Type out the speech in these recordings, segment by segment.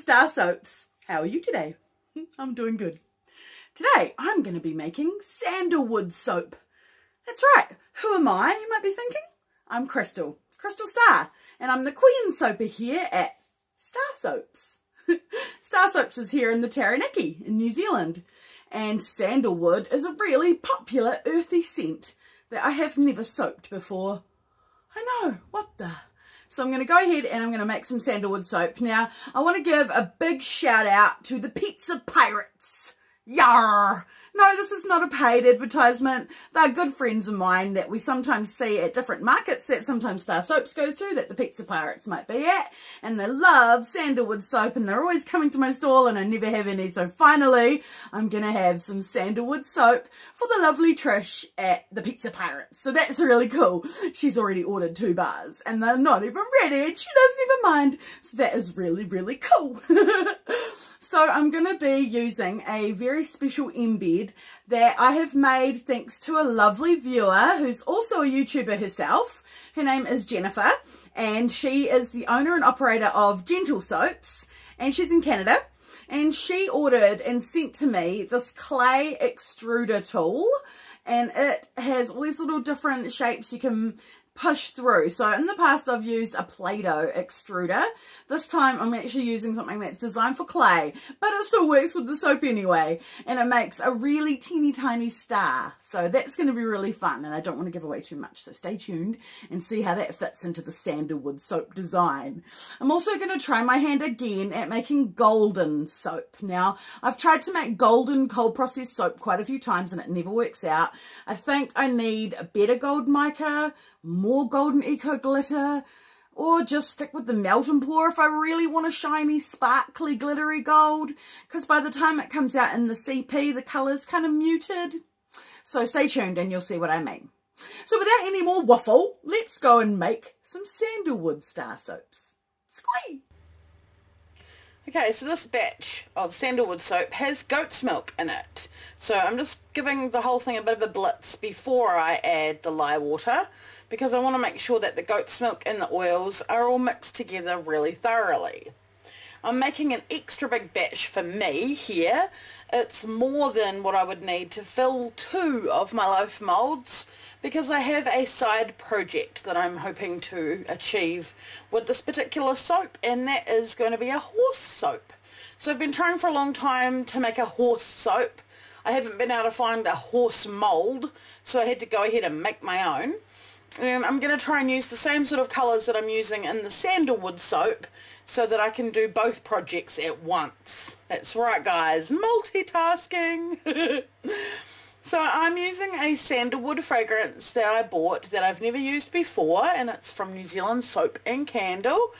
StarrSoaps. How are you today? I'm doing good. Today I'm going to be making sandalwood soap. That's right. Who am I, you might be thinking? I'm Crystal Starr, and I'm the Queen Soaper here at StarrSoaps. StarrSoaps is here in the Taranaki in New Zealand, and sandalwood is a really popular earthy scent that I have never soaped before. I know, what the... So I'm going to go ahead and I'm going to make some sandalwood soap. Now, I want to give a big shout out to the Pizza Pirates. Yarr! No, this is not a paid advertisement. They're good friends of mine that we sometimes see at different markets that sometimes StarrSoaps goes to, that the Pizza Pirates might be at. And they love sandalwood soap and they're always coming to my stall and I never have any. So finally, I'm going to have some sandalwood soap for the lovely Trish at the Pizza Pirates. So that's really cool. She's already ordered 2 bars and they're not even ready and she doesn't even mind. So that is really, really cool. So I'm going to be using a very special embed that I have made thanks to a lovely viewer who's also a YouTuber herself. Her name is Jennifer and she is the owner and operator of Gentle Soaps and she's in Canada. And she ordered and sent to me this clay extruder tool and it has all these little different shapes you can push through. So in the past I've used a Play-Doh extruder. This time I'm actually using something that's designed for clay, but it still works with the soap anyway, and it makes a really teeny tiny star. So that's going to be really fun, and I don't want to give away too much, so stay tuned and see how that fits into the sandalwood soap design. I'm also going to try my hand again at making golden soap. Now I've tried to make golden cold processed soap quite a few times and it never works out. I think I need a better gold mica, more golden eco glitter, or just stick with the melt and pour if I really want a shiny, sparkly, glittery gold, because by the time it comes out in the CP, the colour's kind of muted. So stay tuned and you'll see what I mean. So without any more waffle, let's go and make some sandalwood StarrSoaps. Squee! Okay, so this batch of sandalwood soap has goat's milk in it. So I'm just giving the whole thing a bit of a blitz before I add the lye water, because I want to make sure that the goat's milk and the oils are all mixed together really thoroughly. I'm making an extra big batch for me here. It's more than what I would need to fill 2 of my loaf moulds, because I have a side project that I'm hoping to achieve with this particular soap, and that is going to be a horse soap. So I've been trying for a long time to make a horse soap. I haven't been able to find a horse mould, so I had to go ahead and make my own. And I'm going to try and use the same sort of colours that I'm using in the sandalwood soap so that I can do both projects at once. That's right, guys, multitasking. So I'm using a sandalwood fragrance that I bought that I've never used before, and it's from New Zealand Soap and Candle,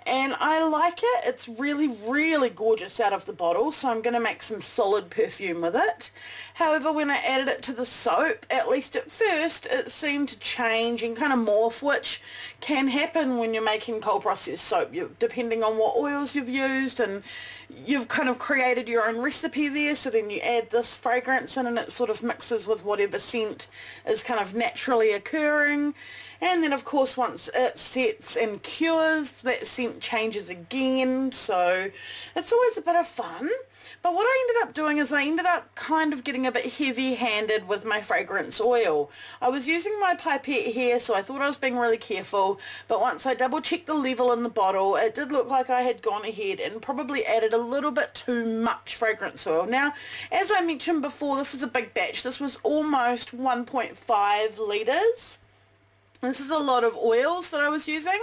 and I like it. It's really, really gorgeous out of the bottle, so I'm going to make some solid perfume with it. However, when I added it to the soap, at least at first, it seemed to change and kind of morph, which can happen when you're making cold processed soap, depending on what oils you've used, and you've kind of created your own recipe there, so then you add this fragrance in and it sort of mixes with whatever scent is kind of naturally occurring. And then of course once it sets and cures, that scent changes again, so it's always a bit of fun. But what I ended up doing is I ended up kind of getting a bit heavy-handed with my fragrance oil. I was using my pipette here, so I thought I was being really careful, but once I double-checked the level in the bottle, it did look like I had gone ahead and probably added a little bit too much fragrance oil. Now, as I mentioned before, this is a big batch. This was almost 1.5 litres. This is a lot of oils that I was using,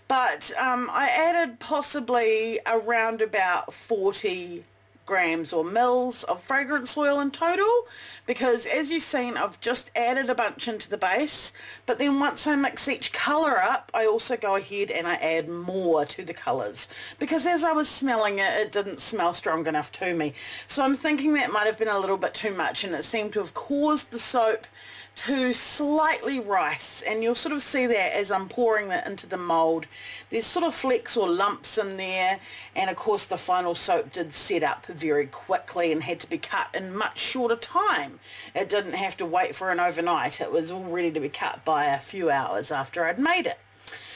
but I added possibly around about 40 grams or mils of fragrance oil in total, because as you've seen, I've just added a bunch into the base, but then once I mix each colour up, I also go ahead and I add more to the colours, because as I was smelling it, it didn't smell strong enough to me. So I'm thinking that might have been a little bit too much, and it seemed to have caused the soap to slightly rise, and you'll sort of see that as I'm pouring that into the mould. There's sort of flecks or lumps in there, and of course the final soap did set up very quickly and had to be cut in much shorter time. It didn't have to wait for an overnight. It was all ready to be cut by a few hours after I'd made it.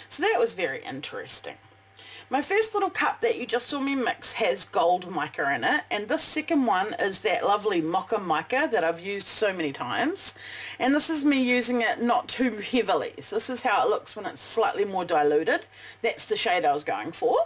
So that was very interesting. My first little cup that you just saw me mix has gold mica in it, and this second one is that lovely mocha mica that I've used so many times, and this is me using it not too heavily. So this is how it looks when it's slightly more diluted. That's the shade I was going for.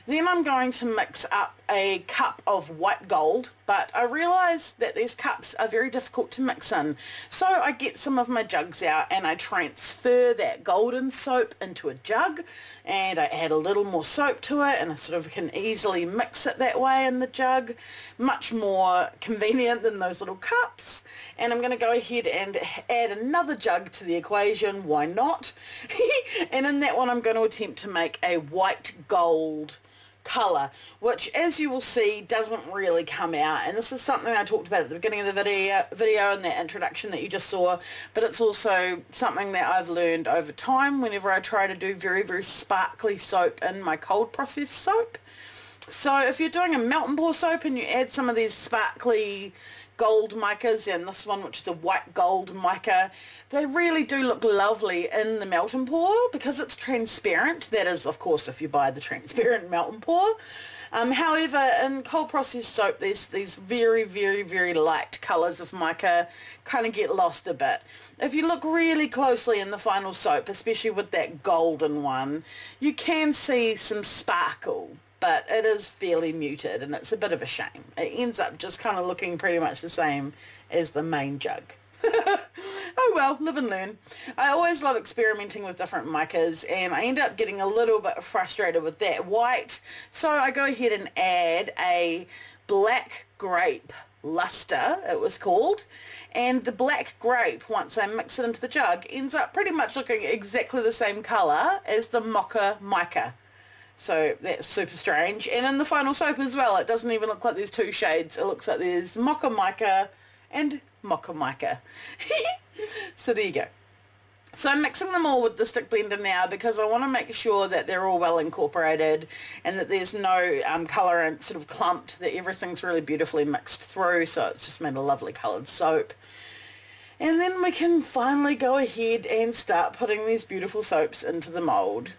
Then I'm going to mix up a cup of white gold, but I realised that these cups are very difficult to mix in. So I get some of my jugs out and I transfer that golden soap into a jug, and I add a little more soap to it, and I sort of can easily mix it that way in the jug. Much more convenient than those little cups. And I'm going to go ahead and add another jug to the equation. Why not? And in that one I'm going to attempt to make a white gold colour, which as you will see doesn't really come out, and this is something I talked about at the beginning of the video in that introduction that you just saw, but it's also something that I've learned over time whenever I try to do very, very sparkly soap in my cold process soap. So if you're doing a melt and pour soap and you add some of these sparkly gold micas, and this one which is a white gold mica, they really do look lovely in the melt and pour because it's transparent. That is, of course, if you buy the transparent melt and pour. However, in cold process soap, these very, very, very light colours of mica kind of get lost a bit. If you look really closely in the final soap, especially with that golden one, you can see some sparkle, but it is fairly muted, and it's a bit of a shame. It ends up just kind of looking pretty much the same as the main jug. Oh well, live and learn. I always love experimenting with different micas, and I end up getting a little bit frustrated with that white, so I go ahead and add a black grape luster, it was called, and the black grape, once I mix it into the jug, ends up pretty much looking exactly the same colour as the mocha mica. So that's super strange. And in the final soap as well, it doesn't even look like there's two shades. It looks like there's mocha mica and mocha mica. So there you go. So I'm mixing them all with the stick blender now because I want to make sure that they're all well incorporated and that there's no colour and sort of clumped, that everything's really beautifully mixed through, so it's just made a lovely coloured soap. And then we can finally go ahead and start putting these beautiful soaps into the mould.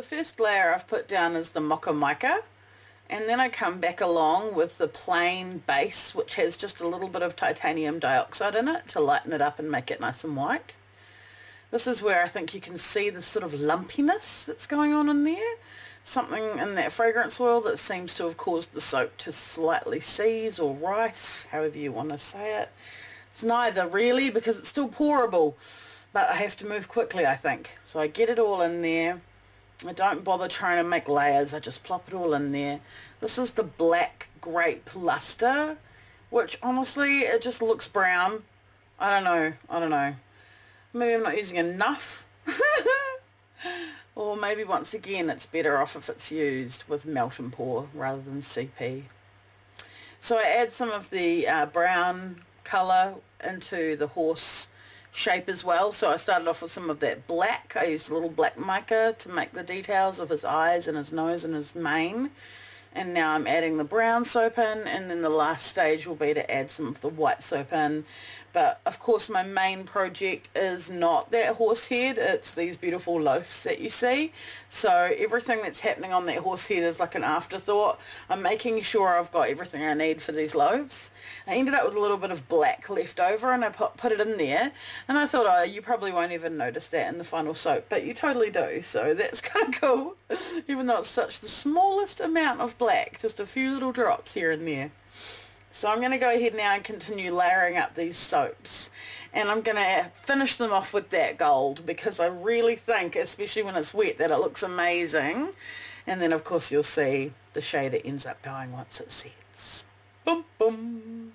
the first layer I've put down is the mocha mica, and then I come back along with the plain base, which has just a little bit of titanium dioxide in it to lighten it up and make it nice and white. This is where I think you can see the sort of lumpiness that's going on in there. Something in that fragrance oil that seems to have caused the soap to slightly seize or rise, however you want to say it. It's neither really, because it's still pourable, but I have to move quickly, I think. So I get it all in there. I don't bother trying to make layers, I just plop it all in there. This is the black grape luster, which honestly, it just looks brown. I don't know. Maybe I'm not using enough. Or maybe once again it's better off if it's used with melt and pour rather than CP. So I add some of the brown colour into the horse shape as well. So I started off with some of that black. I used a little black mica to make the details of his eyes and his nose and his mane. And now I'm adding the brown soap in, and then the last stage will be to add some of the white soap in. But of course my main project is not that horse head, it's these beautiful loaves that you see. So everything that's happening on that horse head is like an afterthought. I'm making sure I've got everything I need for these loaves. I ended up with a little bit of black left over, and I put it in there, and I thought, oh, you probably won't even notice that in the final soap, but you totally do, so that's kind of cool. Even though it's such the smallest amount of black, just a few little drops here and there. So I'm going to go ahead now and continue layering up these soaps, and I'm going to finish them off with that gold, because I really think, especially when it's wet, that it looks amazing. And then of course you'll see the shade it ends up going once it sets. Boom boom.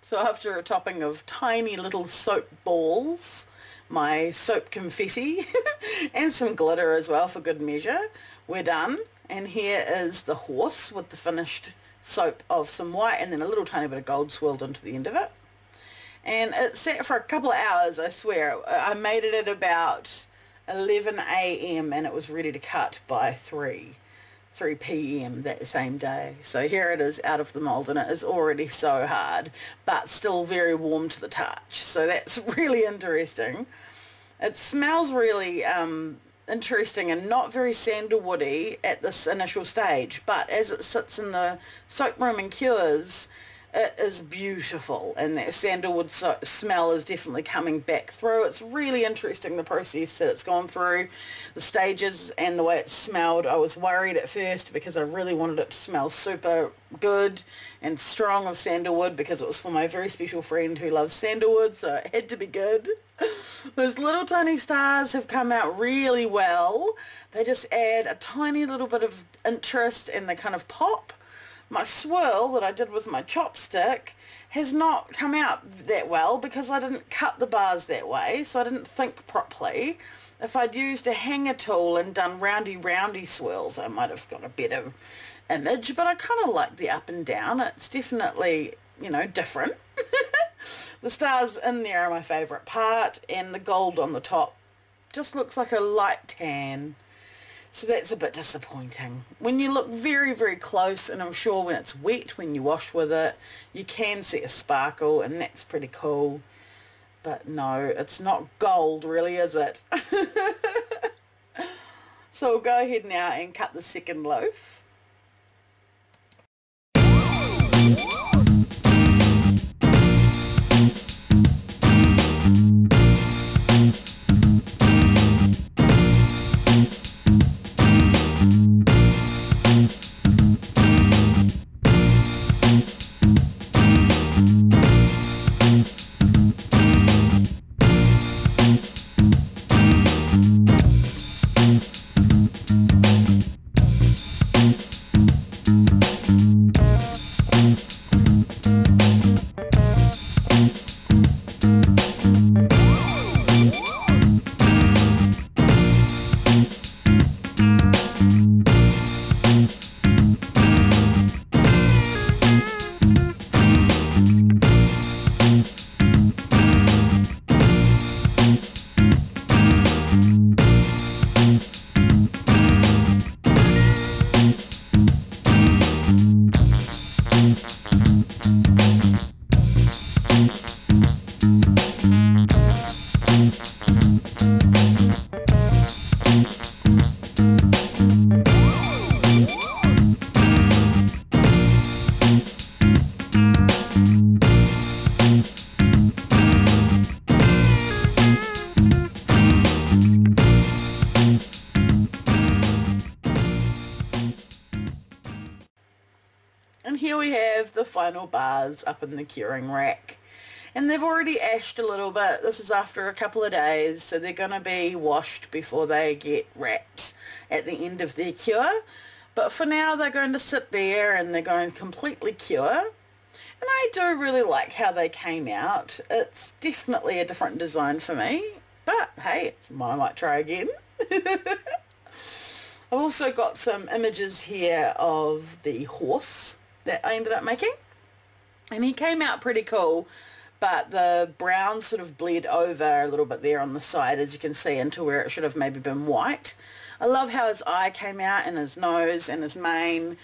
So after a topping of tiny little soap balls, my soap confetti and some glitter as well for good measure, we're done. And here is the horse with the finished soap of some white and then a little tiny bit of gold swirled into the end of it. And it sat for a couple of hours, I swear. I made it at about 11 a.m. and it was ready to cut by 3 p.m. that same day. So here it is out of the mould, and it is already so hard but still very warm to the touch, so that's really interesting. It smells really interesting and not very sandalwoody at this initial stage, but as it sits in the soap room and cures, it is beautiful, and that sandalwood smell is definitely coming back through. It's really interesting, the process that it's gone through, the stages and the way it smelled. I was worried at first because I really wanted it to smell super good and strong of sandalwood because it was for my very special friend who loves sandalwood, so it had to be good. Those little tiny stars have come out really well. They just add a tiny little bit of interest and they kind of pop. My swirl that I did with my chopstick has not come out that well because I didn't cut the bars that way, so I didn't think properly. If I'd used a hanger tool and done roundy swirls, I might have got a better image, but I kind of like the up and down. It's definitely, you know, different. The stars in there are my favourite part, and the gold on the top just looks like a light tan. So that's a bit disappointing. When you look very, very close, and I'm sure when it's wet, when you wash with it, you can see a sparkle, and that's pretty cool. But no, it's not gold really, is it? So we'll go ahead now and cut the second loaf. final bars up in the curing rack. And they've already ashed a little bit. This is after a couple of days, so they're going to be washed before they get wrapped at the end of their cure. But for now, they're going to sit there and they're going to completely cure. And I do really like how they came out. It's definitely a different design for me. But hey, I might try again. I've also got some images here of the horse that I ended up making. And he came out pretty cool. But the brown sort of bled over a little bit there on the side, as you can see, into where it should have maybe been white. I love how his eye came out and his nose and his mane.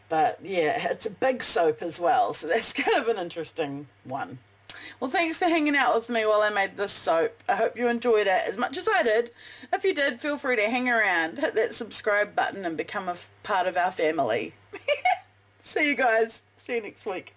But yeah, it's a big soap as well, so that's kind of an interesting one. Well, thanks for hanging out with me while I made this soap. I hope you enjoyed it as much as I did. If you did, feel free to hang around, hit that subscribe button and become a part of our family. See you guys. See you next week.